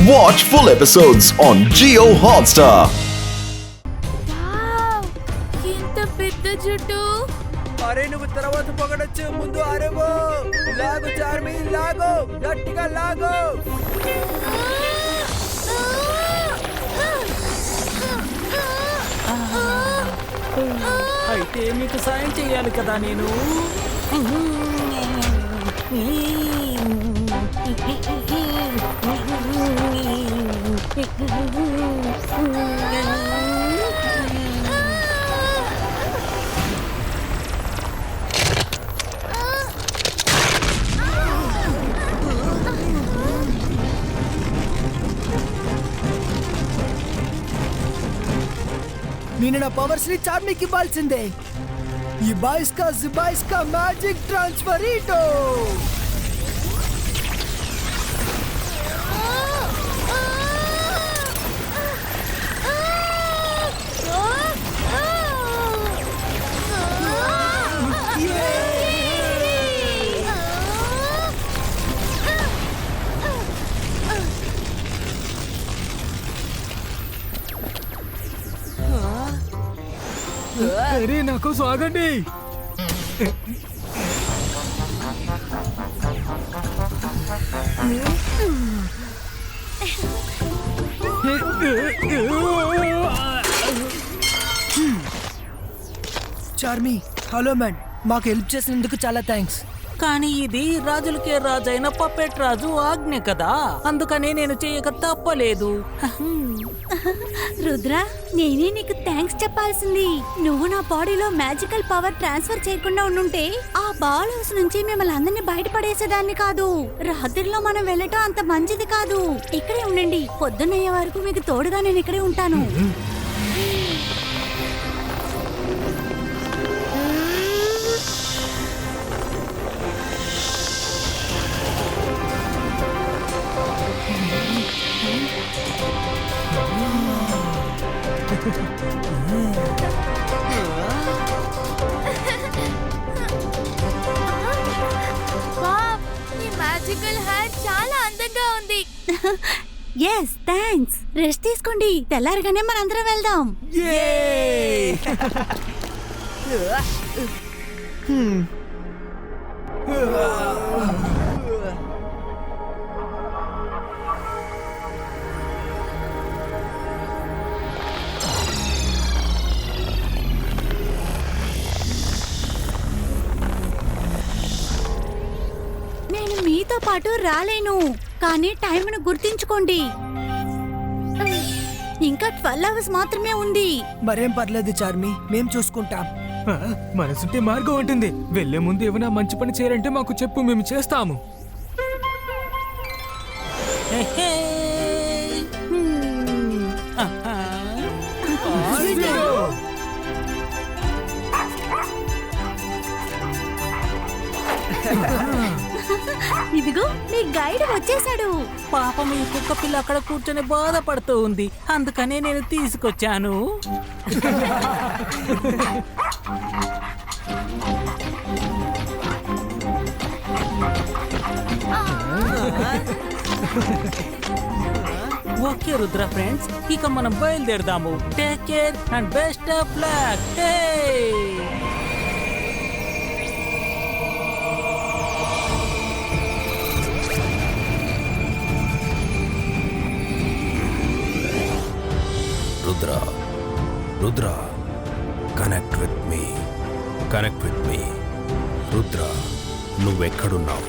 Watch full episodes on Jio Hotstar. Wow! ఎంత పెద్ద జుట్టు. అరే నువ్వు తర్వాత పొగడొచ్చు, ముందు అరేవో లాగు చార్మి, లాగు గట్టిగా లాగు. అయితే మీకు సాయం చేయాలి కదా నేను. నేను నా పవర్స్ ని చార్మికి ఇవ్వాల్సిందే. ఈ బాయిస్ కా మ్యాజిక్ ట్రాన్స్ఫరీటో. అరే నాకు స్వాగండి. చార్మి, హలో మ్యాన్, మాకు హెల్ప్ చేసినందుకు చాలా థ్యాంక్స్. కానీ ఇది రాజులకే రాజైన పప్పెట్ రాజు ఆజ్ఞ కదా, అందుకనే నేను చేయక తప్పలేదు. రుద్ర, నేనే నీకు థ్యాంక్స్ చెప్పాల్సింది. నువ్వు నా బాడీలో మ్యాజికల్ పవర్ ట్రాన్స్ఫర్ చేయకుండా ఉండుంటే ఆ బాల్ హౌస్ నుంచి మిమ్మల్ని అందరినీ బయటపడేసేదాన్ని కాదు. రాత్రిలో మనం వెళ్ళటం అంత మంచిది కాదు. ఇక్కడే ఉండండి, పొద్దున్నయ్యే వరకు మీకు తోడుగా నేను ఇక్కడే ఉంటాను. మ్యాజికల్ హ్యాట్ చాలా అందంగా ఉంది. Yes, thanks. రెస్ట్ తీసుకోండి, తెల్లారగానే మనందరం వెళ్దాం. నేను మీతో పాటు రాలేను, కానీ టైంను గుర్తించుకోండి. ఇంకా 12 అవర్స్ మాత్రమే ఉంది. మరేం పర్లేదు చార్మి, మేం చూసుకుంటాం. మనసుంటే మార్గం ఉంటుంది. వెళ్లే ముందు ఏమైనా మంచి పని చేయాలంటే మాకు చెప్పు, మేము చేస్తాము. ఇదిగో మీ గైడ్ వచ్చేసాడు. పాపం ఈ కుక్క పిల్ల అక్కడ కూర్చొని బాధపడుతూ ఉంది, అందుకనే నేను తీసుకొచ్చాను. ఓకే రుద్ర ఫ్రెండ్స్, ఇక మనం బయలుదేరదాము. Take care and best of luck. Rudra, connect with me. Rudra, నువ్వెక్కడున్నావు?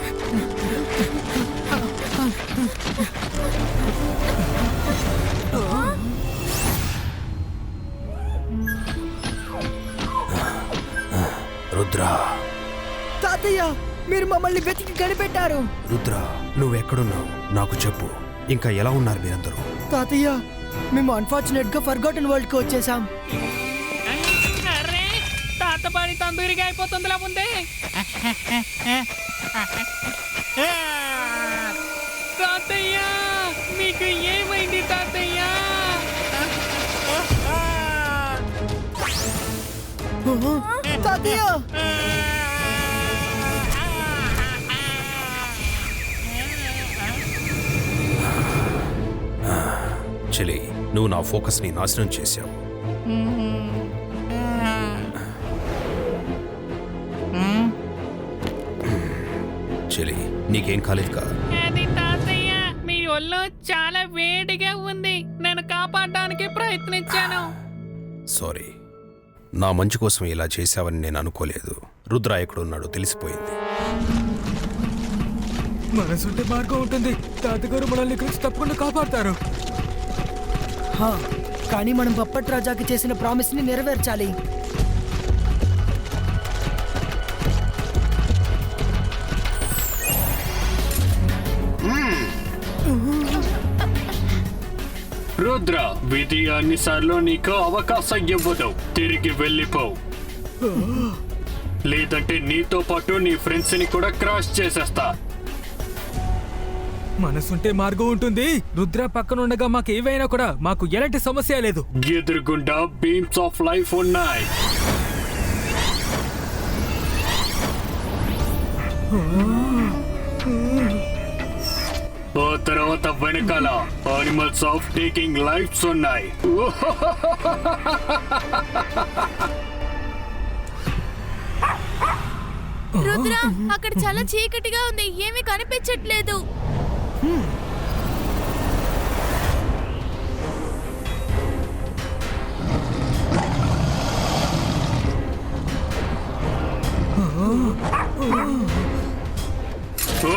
రుద్ర. తాతయ్య, మీరు మమ్మల్ని వెతికి కనిపెట్టారు. రుద్ర, నువ్వెక్కడున్నావు? నాకు చెప్పు. ఇంకా ఎలా ఉన్నారు మీరందరూ? తాతయ్య, మేము అన్ఫార్చునేట్ గా ఫర్గాటన్ వరల్డ్ కి వచ్చేసాం. తాతపాడి తందూరిగా అయిపోతుందిలా ముందే. తాతయ్య, మీకు ఏమైంది తాతయ్య? తాతయ్య, చెలి, నువ్వు నా ఫోకస్ని నాశనం చేశావు. చెలి, నీకేం కాలేదుగా? అది తాతయ్య, మీ ఒళ్ళు చాలా వేడిగా ఉంది. నేను కాపాడడానికి ప్రయత్నించాను. సారీ, నా మంచి కోసం ఇలా చేశావని నేను అనుకోలేదు. రుద్ర ఎక్కడున్నాడో తెలిసిపోయింది. మనసుంటే మార్గం ఉంటుంది. తాతగారు మనల్ని ఇక్కడి నుంచి తప్పకుండా కాపాడతారు. కానీ మనం పప్పట్ రాజాకి చేసిన ప్రామిస్ ని నెరవేర్చాలి. రుద్ర, విధి అన్నిసార్లు నీకు అవకాశం ఇవ్వదు. తిరిగి వెళ్ళిపో, లేదంటే నీతో పాటు నీ ఫ్రెండ్స్ ని కూడా క్రాష్ చేసేస్తా. మనసుంటే మార్గం ఉంటుంది. రుద్ర పక్కన ఉండగా మాకు ఏవైనా కూడా మాకు ఎలాంటి సమస్య లేదు. ఎదురుగుండా బీమ్స్ ఆఫ్ లైఫ్ ఉన్నాయి. ఆ తర్వాత వెనకాల అనిమల్స్ ఆఫ్ టేకింగ్ లైఫ్స్ ఉన్నాయి. రుద్ర, అక్కడ చాలా చీకటిగా ఉంది, ఏమీ కనిపించట్లేదు.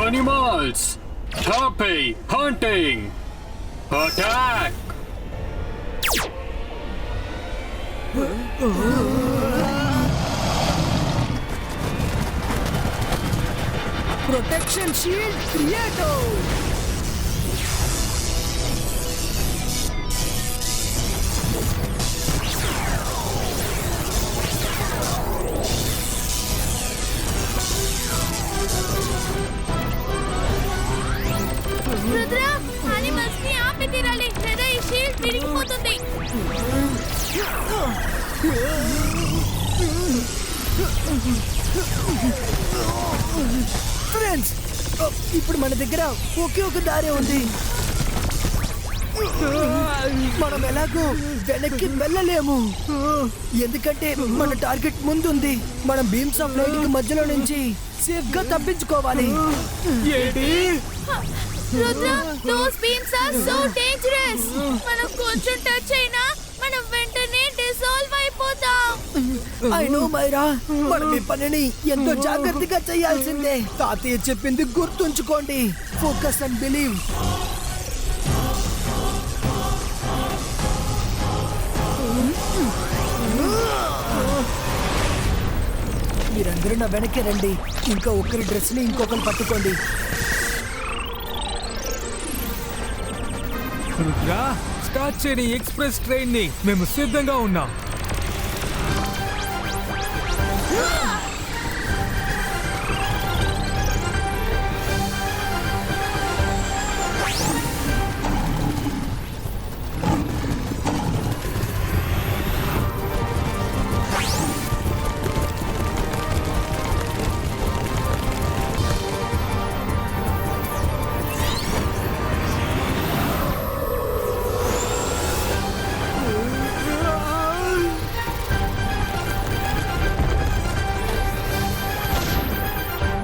Animals, happy hunting, attack. Protection shield క్రియేటో. రుద్ర, అనిమల్స్ ని ఆపి తీరాలి, లేదా ఈ షీల్డ్ విరిగిపోతుంది. ఫ్రెండ్స్, ఇప్పుడు మన దగ్గర ఒకే ఒక దారి ఉంది. మనం ఎలాగో వెనక్కి వెళ్ళలేము, ఎందుకంటే మన టార్గెట్ ముందుంది. మనం బీమ్స్ ఆఫ్ లైట్ కి మధ్యలో నుంచి సేఫ్ గా తప్పించుకోవాలి. Rudra, those beams are so dangerous. మనం కొంచెం టచ్ అయినా మనం వెంటనే డిసాల్వ్ అయిపోతాం. ఐ నో మైరా, మనం ఈ పనిని ఎంతో జాగ్రత్తగా చేయాల్సిందే. తాతయ్య చెప్పింది గుర్తుంచుకోండి. Focus and believe. మీరందరూ నా వెనక్కి రండి. ఇంకా ఒకరి డ్రెస్ ని ఇంకొకరు పట్టుకోండి. రుద్ర, స్టార్ట్ చేయని ఎక్స్ప్రెస్ ట్రైన్ ని మేము సిద్ధంగా ఉన్నాం.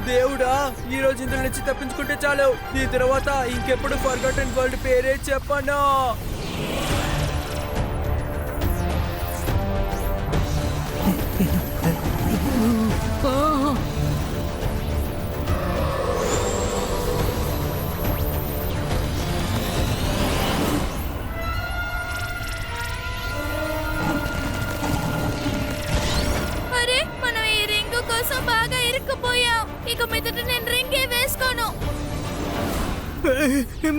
దేవుడా, ఈ రోజు ఇందులో నుంచి తప్పించుకుంటే చాలు. ఈ తర్వాత ఇంకెప్పుడు ఫర్గాటన్ వరల్డ్ పేరే చెప్పను. అరే, మనం ఈ రింగ్ కోసం బాగా ఇరుక్కుపోయాం. ఇక మీదట నేను రింగే వేసుకోను.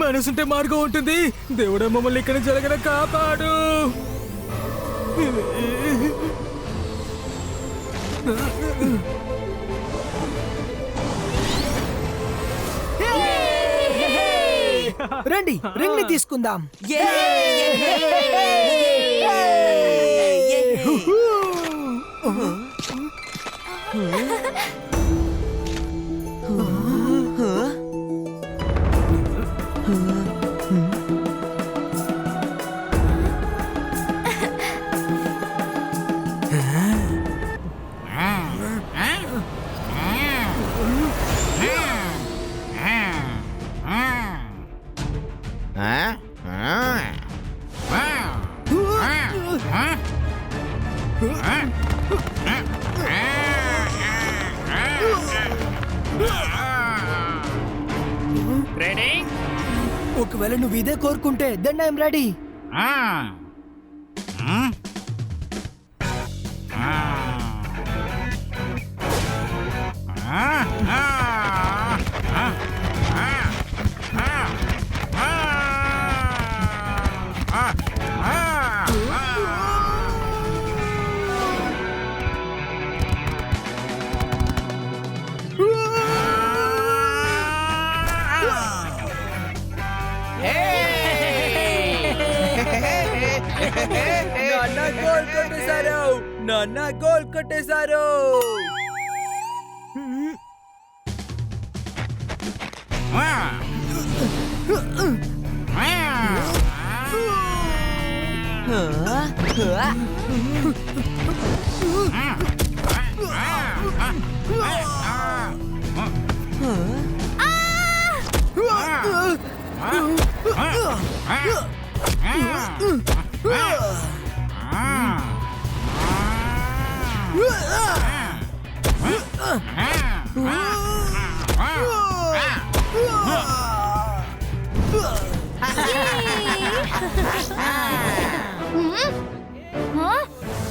మనసుంటే మార్గం ఉంటుంది. దేవుడా, మమ్మల్ని ఇక్కడ జరగన కాపాడు. రండి, రింగ్ ని తీసుకుందాం. రెడీ? ఒకవేళ నువ్వు ఇదే కోరుకుంటే దెన్ ఐఎమ్ రెడీ. నాన్న గోల్ కొట్టేశారు.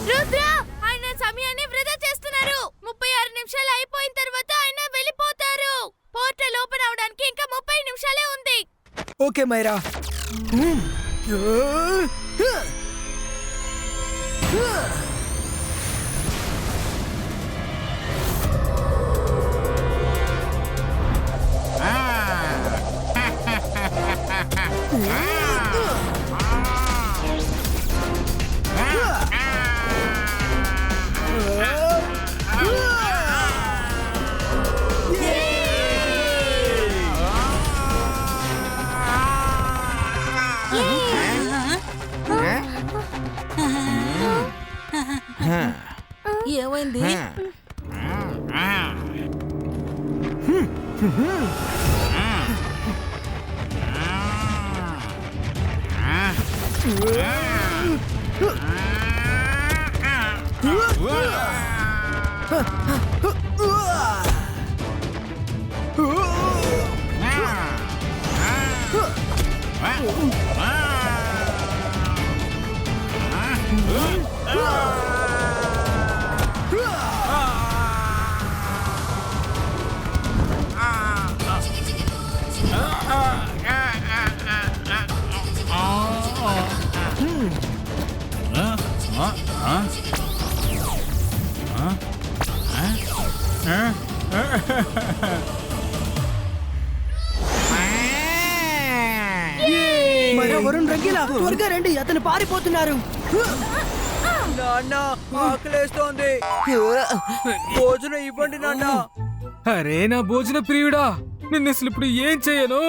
రుద్ర, ఆయన సమయాన్ని వృధా చేస్తున్నారు. 36 నిమిషాలు అయిపోయిన తర్వాత ఆయన వెళ్ళిపోతారు. పోర్టల్ ఓపెన్ అవడానికి ఇంకా 30 నిమిషాలే ఉంది. ఓకే మైరా. ఏమైంది? వరుణ్, రంగీలా త్వరగా రండి, అతను పారిపోతున్నారు. నాన్న ఆకలేస్తోంది, భోజనం ఇవ్వండి నాన్న. అరే నా భోజన ప్రియుడా, నిన్ను అసలు ఇప్పుడు ఏం చేయను?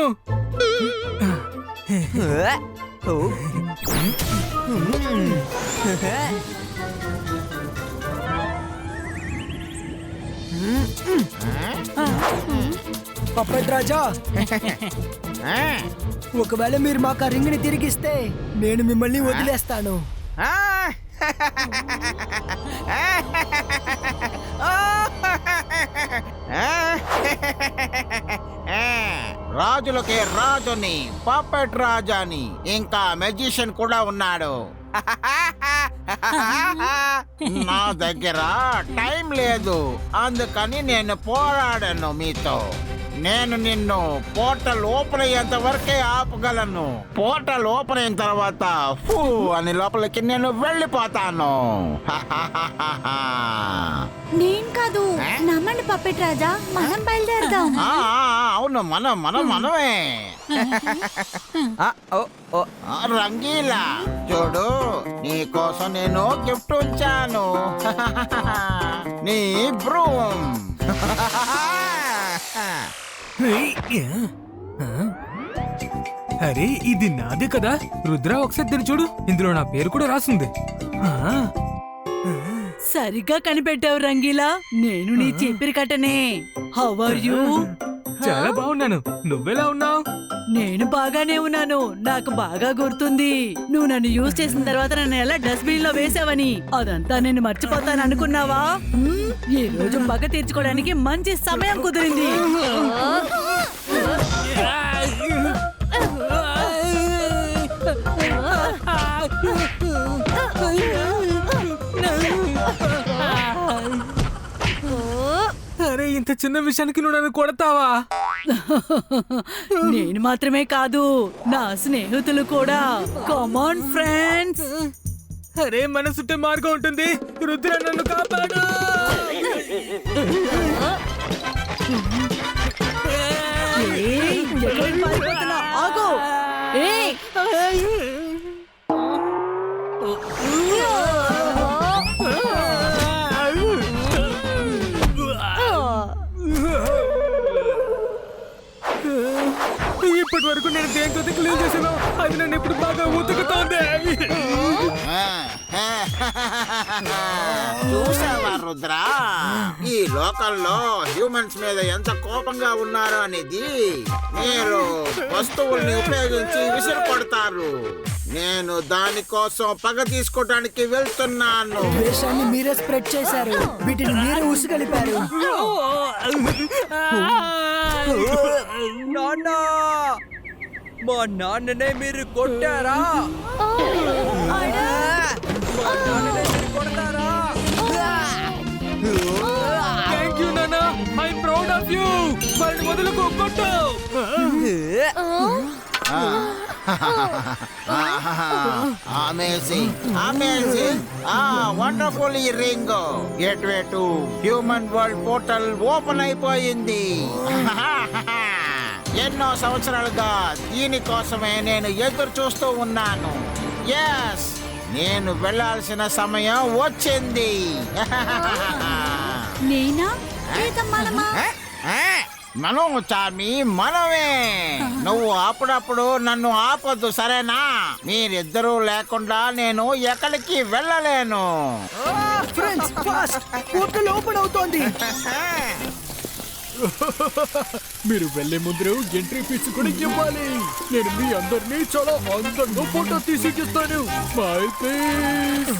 పప్పెట్ రాజా, ఒకవేళ మీరు మాకు ఆ రింగ్ ని తిరిగిస్తే నేను మిమ్మల్ని వదిలేస్తాను. రాజులకే రాజుని, పప్పెట్ రాజాని, ఇంకా మెజిషియన్ కూడా ఉన్నాడు. నా దగ్గర టైం లేదు, అందుకని నేను పోరాడాను మీతో. నేను నిన్ను పోర్టల్ ఓపెన్ అయ్యేంత వరకే ఆపగలను. పోర్టల్ ఓపెన్ అయిన తర్వాత ఫూ అని లోపలికి నేను వెళ్ళిపోతాను. నేను కాదు, నమ్మండి పప్పెట్ రాజా, మనం బయలుదేరదాం. అవును, మనమే. రంగీలా చూడు, నీ కోసం నేను గిఫ్ట్ ఉంచాను. నీ బ్రూమ్. అరే ఇది నాదే కదా రుద్ర, ఒకసారి దీన్ని చూడు, ఇందులో నా పేరు కూడా రాసుంది. సరిగ్గా కనిపెట్టావు రంగీలా, నేను నీ చీపిరి కట్టనే. How are you? చాలా బాగున్నాను, నువ్వెలా ఉన్నావు? నేను బాగానే ఉన్నాను. నాకు బాగా గుర్తుంది. నువ్వు నన్ను యూజ్ చేసిన తర్వాత నన్ను ఎలా డస్ట్బిన్ లో వేసావని. అదంతా నేను మర్చిపోతాను అనుకున్నావా? ఈ రోజు పగ తీర్చుకోవడానికి మంచి సమయం కుదిరింది. అరే ఇంత చిన్న విషయానికి నువ్వు నన్ను కొడతావా? నేను మాత్రమే కాదు, నా స్నేహితులు కూడా. Come on friends. అరే మనసుంటే మార్గం ఉంటుంది. రుద్ర నన్ను కాపాడు. ఏయ్, ఎక్కడికి పారిపోతున్నా? ఆగు. ఏయ్. ఇప్పటి వరకు నేను దేంతో క్లీన్ చేసాను, అది నన్ను ఇప్పుడు బాగా ఉతుకుతోంది. చూసావా రుద్ర, ఈ లోకల్లో హ్యూమన్స్ మీద ఎంత కోపంగా ఉన్నారో అనేది. మీరు వస్తువుల్ని ఉపయోగించి విసిరి కొడతారు. నేను దానికోసం పగ తీసుకోవడానికి వెళ్తున్నాను. ద్వేషాన్ని మీరే స్ప్రెడ్ చేశారు, వీటిని మీరే ఉసుగలిపారు. నాన్న, మా నాన్ననే మీరు కొట్టారా? మా నాన్ననే మీరు కొడతారా? థ్యాంక్ యూ నాన్న, ఐ ప్రౌడ్ ఆఫ్ యూ. వాళ్ళని వదులుకో, కొట్టు. Amazing, amazing. వండర్ఫుల్. ఈ ring gateway to human world portal open అయిపోయింది. ఎన్నో సంవత్సరాలుగా దీనికోసమే నేను ఎదురు చూస్తూ ఉన్నాను. ఎస్, నేను వెళ్ళాల్సిన సమయం వచ్చింది. నేనా లేదమ్మా? మనం చార్మి, మనమే. నువ్వు అప్పుడప్పుడు నన్ను ఆపొద్దు, సరేనా? మీరిద్దరూ లేకుండా నేను ఎక్కడికి వెళ్ళలేను. ఫ్రెండ్స్, ఫాస్ట్, పోర్టల్ ఓపెన్ అవుతోంది. మీరు వెళ్లే ముందు ఎంట్రీ ఫీజు కూడా ఇవ్వాలి. నేను మీ అందరినీ చాలా అందంగా ఫోటో తీసి ఇస్తాను. By please.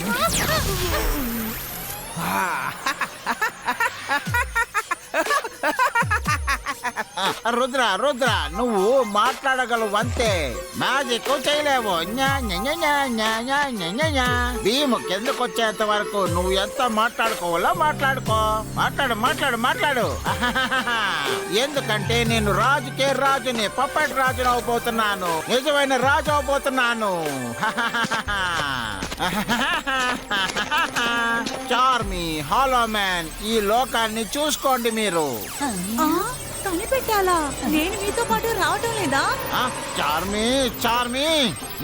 రుద్ర, రుద్ర, నువ్వు మాట్లాడగలవు అంతే, మ్యాజిక్ చేయలేవు. భీము కిందకు వచ్చేంత వరకు నువ్వు ఎంత మాట్లాడుకోవాలో మాట్లాడుకో. మాట్లాడు, మాట్లాడు, మాట్లాడు. ఎందుకంటే నేను రాజుకే రాజుని, పప్పెట్ రాజుని అవబోతున్నాను. నిజమైన రాజు అవబోతున్నాను. చార్మి, హాలో మ్యాన్, ఈ లోకాన్ని చూసుకోండి మీరు. కనిపెట్టాలా? నేను మీతో పాటు రావటం లేదా? చార్మి, చార్మి,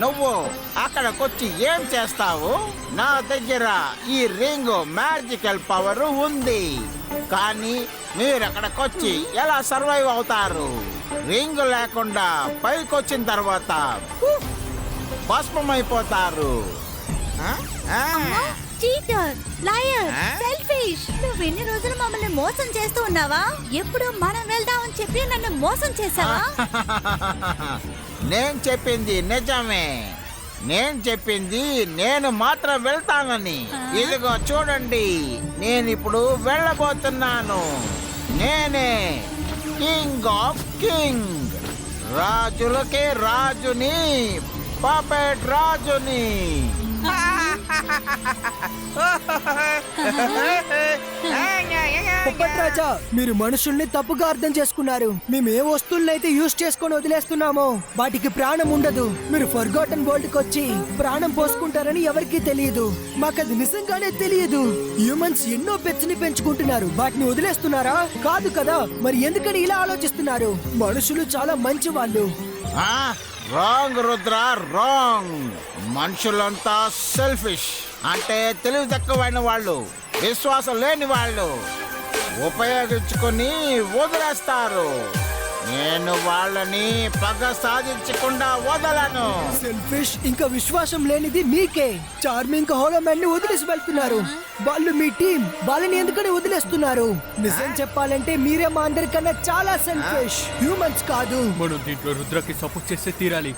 నువ్వు అక్కడికొచ్చి ఏం చేస్తావు? నా దగ్గర ఈ రింగ్ మ్యాజికల్ పవర్ ఉంది, కానీ మీరు అక్కడికొచ్చి ఎలా సర్వైవ్ అవుతారు? రింగ్ లేకుండా పైకొచ్చిన తర్వాత భస్మమైపోతారు. Cheater, liar, selfish. నువ్వు ఎన్ని రోజులు మమ్మల్ని మోసం చేస్తూ ఉన్నావా? ఎప్పుడు మనం వెళ్దామని చెప్పి నన్ను మోసం చేసావా? నేను చెప్పింది నిజమే. నేను చెప్పింది నేను మాత్రం వెళ్తానని. ఇదిగో చూడండి, నేను ఇప్పుడు వెళ్ళబోతున్నాను. నేనే కింగ్ ఆఫ్ కింగ్, రాజులకే రాజుని, పపెట్ రాజుని. పప్పెట్ రాజా, మీరు మనుషుల్ని తప్పుగా అర్థం చేసుకున్నారు. మేము ఏ వస్తువులనైతే యూజ్ చేసుకొని వదిలేస్తున్నామో వాటికి ప్రాణం ఉండదు. మీరు ఫర్గాటన్ వరల్డ్ కి వచ్చి ప్రాణం పోసుకుంటారని ఎవరికీ తెలియదు. మాకది నిజంగానే తెలియదు. హ్యూమన్స్ ఎన్నో పెట్స్ ని పెంచుకుంటున్నారు, వాటిని వదిలేస్తున్నారా? కాదు కదా, మరి ఎందుకని ఇలా ఆలోచిస్తున్నారు? మనుషులు చాలా మంచి వాళ్ళు. Wrong Rudra, wrong. మనుషులంతా సెల్ఫిష్, అంటే తెలివి తక్కువైన వాళ్ళు, విశ్వాసం లేని వాళ్ళు, ఉపయోగించుకొని వదిలేస్తారు. నేను వాళ్ళని పగ సాధించకుండా వదలను. సెల్ఫిష్ ఇంకా విశ్వాసం లేనిది మీకే. చార్మింగ్ హోలోమ్యాన్ ని వదిలేసి వెళ్తున్నారు. వాళ్ళు మీ టీం. వాళ్ళని ఎందుకని వదిలేస్తున్నారు? నిజం చెప్పాలంటే మీరే మా అందరికన్నా చాలా సెల్ఫిష్. హ్యూమన్స్ కాదు. మనం దీంట్లో రుద్రకి సపోర్ట్ చేస్తే తీరాలి.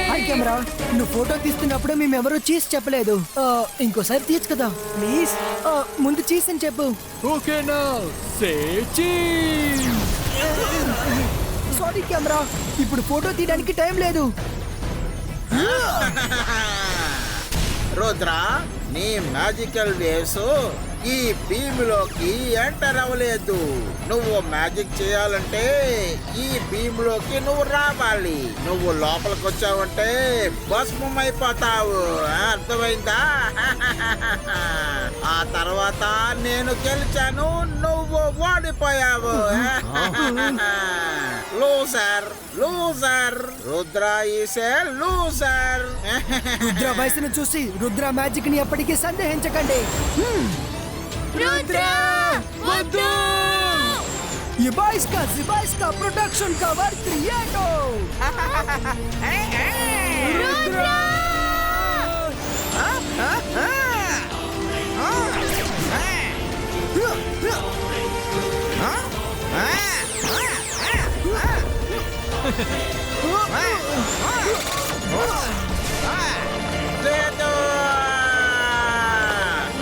హాయ్ కెమెరా, నువ్వు ఫోటో తీస్తున్నప్పుడు మేమెవరూ చీజ్ చెప్పలేదు. ఇంకోసారి తీయచ్చు కదా ప్లీజ్. ముందు చీజ్ అని చెప్పు. ఓకేనా? సే చీజ్. సారీ కెమెరా, ఇప్పుడు ఫోటో తీయడానికి టైం లేదు. రుద్ర, నీ మ్యాజికల్ వేవ్స్ ఈ బీమ్ లోకి ఎంటర్ అవ్వలేదు. నువ్వు మ్యాజిక్ చేయాలంటే ఈ బీమ్ లోకి నువ్వు రావాలి. నువ్వు లోపలికి వచ్చావంటే భస్మం అయిపోతావు. అర్థమైందా? ఆ తర్వాత నేను గెలిచాను, నువ్వు ఓడిపోయావు. Loser, loser. Rudra is a loser. Rudra వయసును చూసి రుద్ర మ్యాజిక్ ని ఎప్పటికీ సందేహించకండి. Zibaiska production cover Trieto.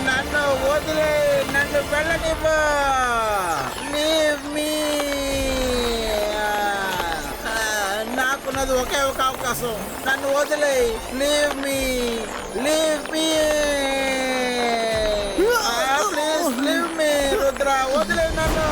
నన్ను వదిలే, నన్ను వెళ్ళనివ్వు. Leave me. నాకున్నది ఒకే ఒక అవకాశం. నన్ను వదిలే. Leave me, leave me. Please leave me. Rudra వదిలే నన్ను.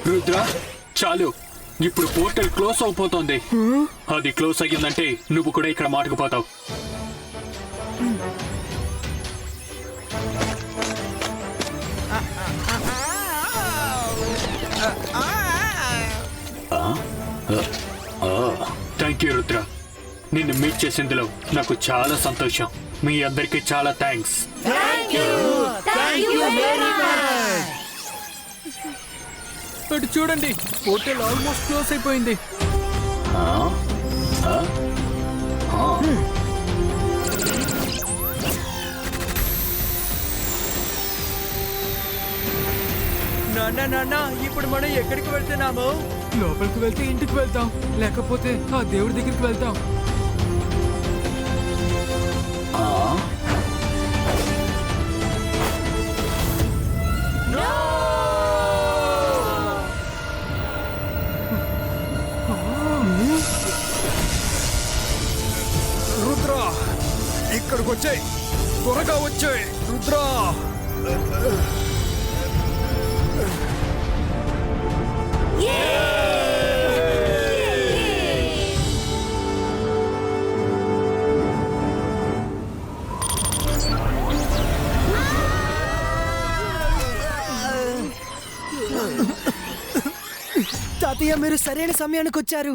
రుద్ర, చాలు. ఇప్పుడు పోర్టల్ క్లోజ్ అయిపోతుంది. అది క్లోజ్ అయ్యిందంటే నువ్వు కూడా ఇక్కడ మాటుకుపోతావు. Thank you Rudra. నిన్ను మీట్ చేసేందులో నాకు చాలా సంతోషం. మీ అందరికీ చాలా థ్యాంక్స్. అటు చూడండి, హోటల్ ఆల్మోస్ట్ క్లోజ్ అయిపోయింది. నాన్న నాన్న, ఇప్పుడు మనం ఎక్కడికి వెళ్తున్నాము? లోపలికి వెళ్తే ఇంటికి వెళ్తాం, లేకపోతే ఆ దేవుడి దగ్గరికి వెళ్తాం. ఇక్కడికి వచ్చాయి, త్వరగా వచ్చాయి రుద్రా. తాతయ్య మీరు సరైన సమయానికి వచ్చారు,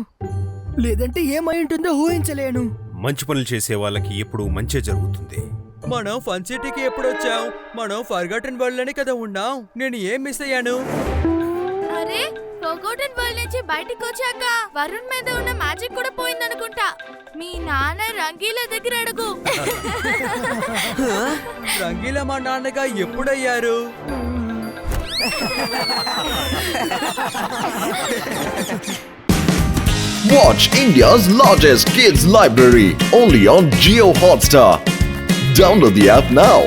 లేదంటే ఏమై ఉంటుందో ఊహించలేను. మంచి పనులు చేసే వాళ్ళకి ఎప్పుడూ మంచే జరుగుతుంది. మనం ఫన్ సిటీకి ఎప్పుడు వచ్చాం? మనం ఫర్గాటన్ వరల్డ్ లోనే కదా ఉన్నాం. నేను ఏం మిస్ అయ్యాను? అరే ఫర్గాటన్ వరల్డ్ నుంచి బయటికి వచ్చాక వరుణ్ మీద ఉన్న మ్యాజిక్ కూడా పోయిందనుకుంటా. మీ నాన్న రంగీలా దగ్గర అడుగు. రంగీలా మా నాన్నగా ఎప్పుడయ్యారు? Watch India's largest kids library only on Jio Hotstar. Download the app now.